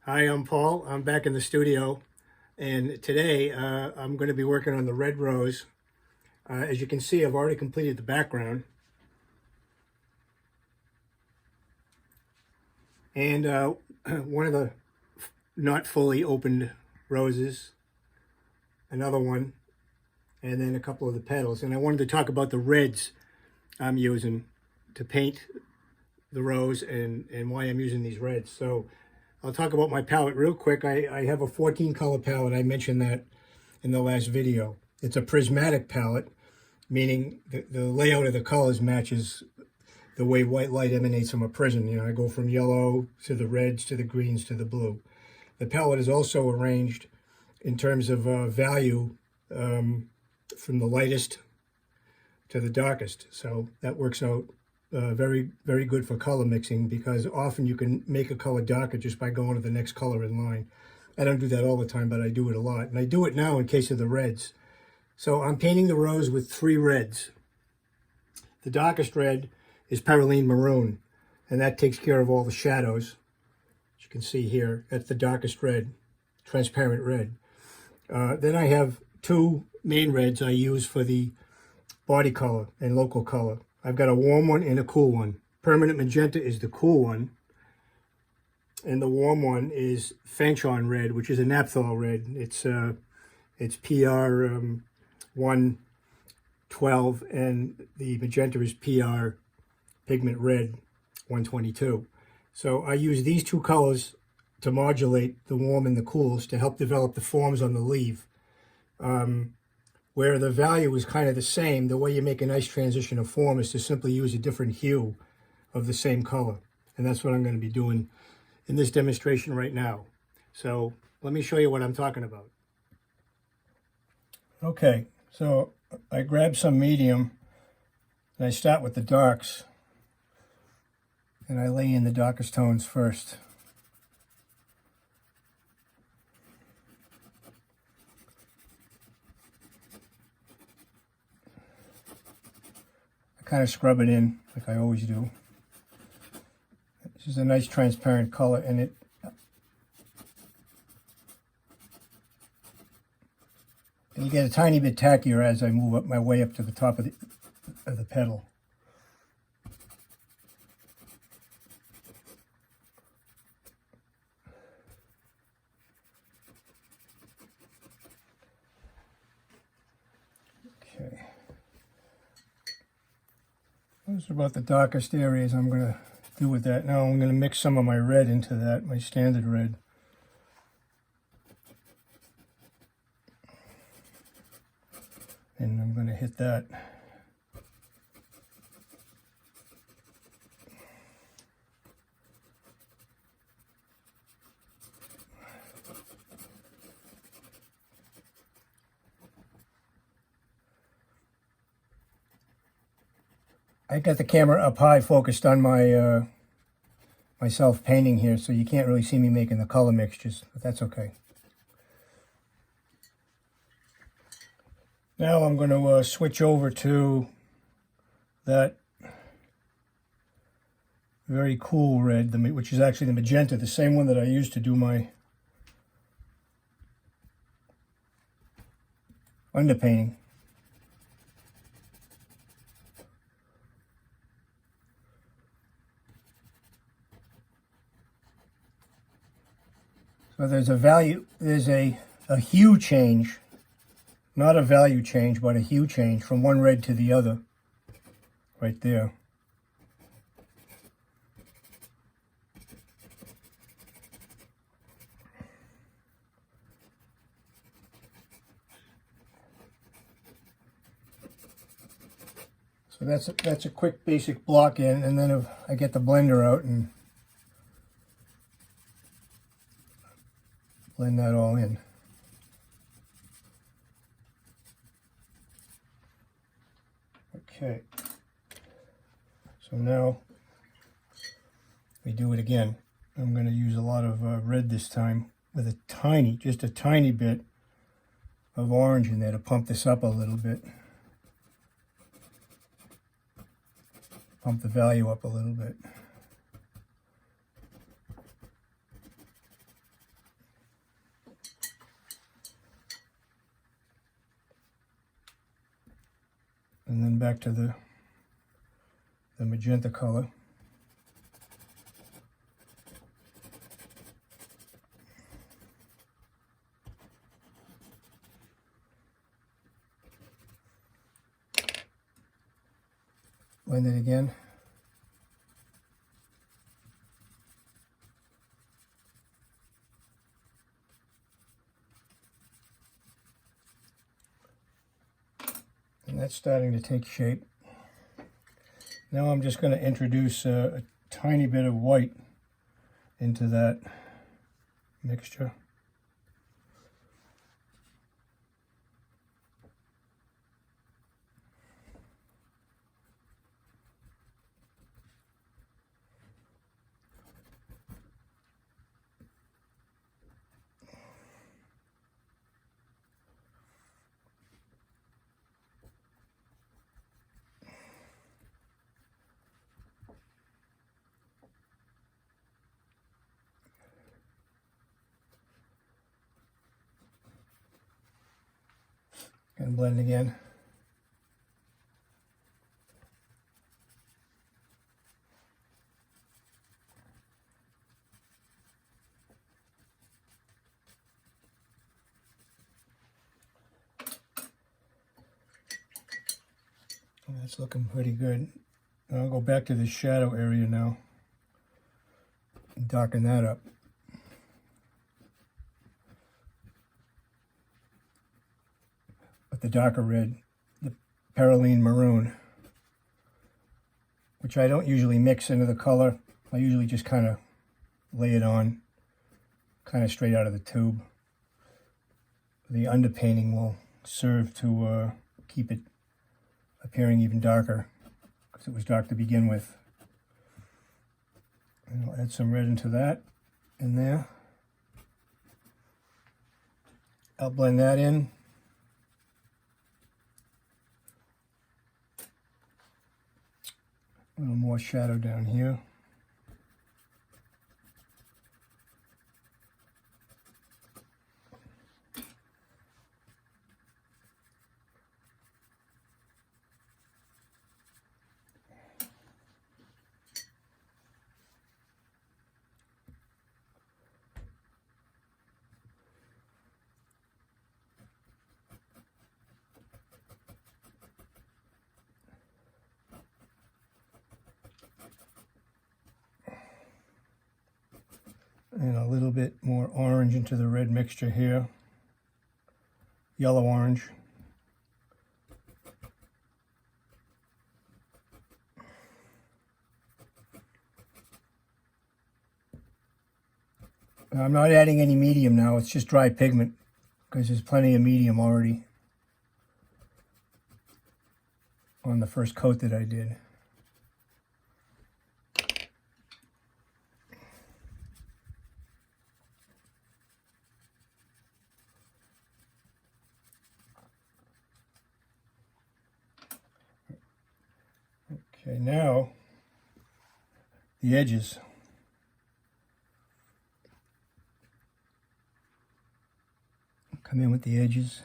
Hi, I'm Paul. I'm back in the studio, and today I'm going to be working on the red rose. As you can see, I've already completed the background, and one of the not fully opened roses, another one, and then a couple of the petals. And I wanted to talk about the reds I'm using to paint the rose and why I'm using these reds. So I'll talk about my palette real quick. I have a 14 color palette. I mentioned that in the last video. It's a prismatic palette, meaning the layout of the colors matches the way white light emanates from a prism. You know, I go from yellow to the reds to the greens to the blue. The palette is also arranged in terms of value from the lightest to the darkest. So that works out very, very good for color mixing, because often you can make a color darker just by going to the next color in line. I don't do that all the time, but I do it a lot. And I do it now in case of the reds. So I'm painting the rose with 3 reds. The darkest red is Perylene Maroon, and that takes care of all the shadows. As you can see here, that's the darkest red, transparent red. Then I have 2 main reds I use for the body color and local color. I've got a warm one and a cool one. Permanent Magenta is the cool one, and the warm one is Fanchon Red, which is a naphthol red. It's PR 112, and the magenta is PR Pigment Red 122. So I use these 2 colors to modulate the warm and the cools to help develop the forms on the leaf. Where the value is kind of the same, the way you make a nice transition of form is to simply use a different hue of the same color. And that's what I'm going to be doing in this demonstration right now. So let me show you what I'm talking about. Okay, so I grab some medium and I start with the darks, and I lay in the darkest tones first. Kind of scrub it in like I always do. This is a nice transparent color, and it'll get a tiny bit tackier as I move up my way up to the top of the petal. Okay. Those are about the darkest areas I'm going to do with that. Now I'm going to mix some of my red into that, my standard red. And I'm going to hit that. I got the camera up high, focused on my myself painting here, so you can't really see me making the color mixtures, but that's okay. Now I'm going to switch over to that very cool red, which is actually the magenta, the same one that I used to do my underpainting. So there's a hue change, not a value change, but a hue change from one red to the other, right there. So that's a quick basic block in, and then if I get the blender out and blend that all in. Okay, so now we do it again. I'm going to use a lot of red this time, with just a tiny bit of orange in there to pump this up a little bit. Pump the value up a little bit. back to the magenta color. Blend it again. And that's starting to take shape. Now I'm just going to introduce a tiny bit of white into that mixture. And blend again. And that's looking pretty good. I'll go back to the shadow area now and darken that up. With the darker red, the perylene maroon, which I don't usually mix into the color. I usually just kind of lay it on, kind of straight out of the tube. The underpainting will serve to keep it appearing even darker, because it was dark to begin with. And I'll add some red into that, in there. I'll blend that in. A little more shadow down here. And a little bit more orange into the red mixture here. Yellow orange. I'm not adding any medium now, it's just dry pigment, because there's plenty of medium already on the first coat that I did. Okay, now the edges. Come in with the edges.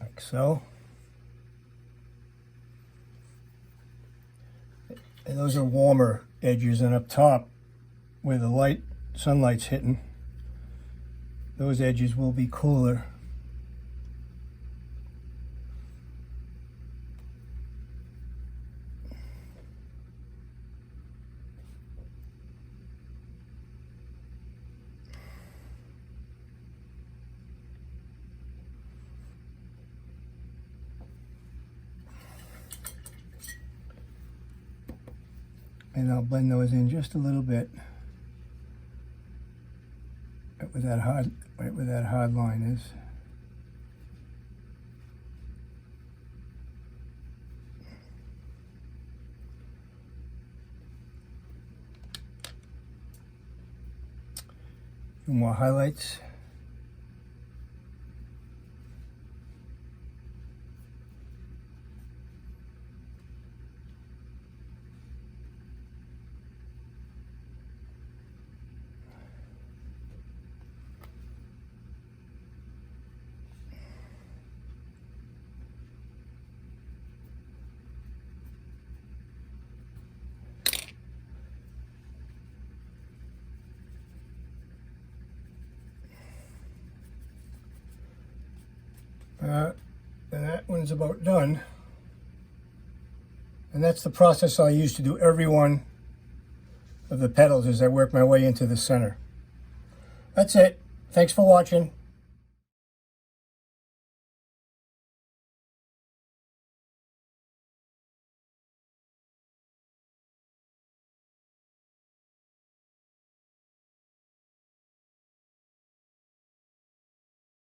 Like so. And those are warmer edges, and up top where the sunlight's hitting, those edges will be cooler. And I'll blend those in just a little bit, right where that hard line is. A few more highlights. And that one's about done. And that's the process I use to do every one of the petals as I work my way into the center. That's it. Thanks for watching.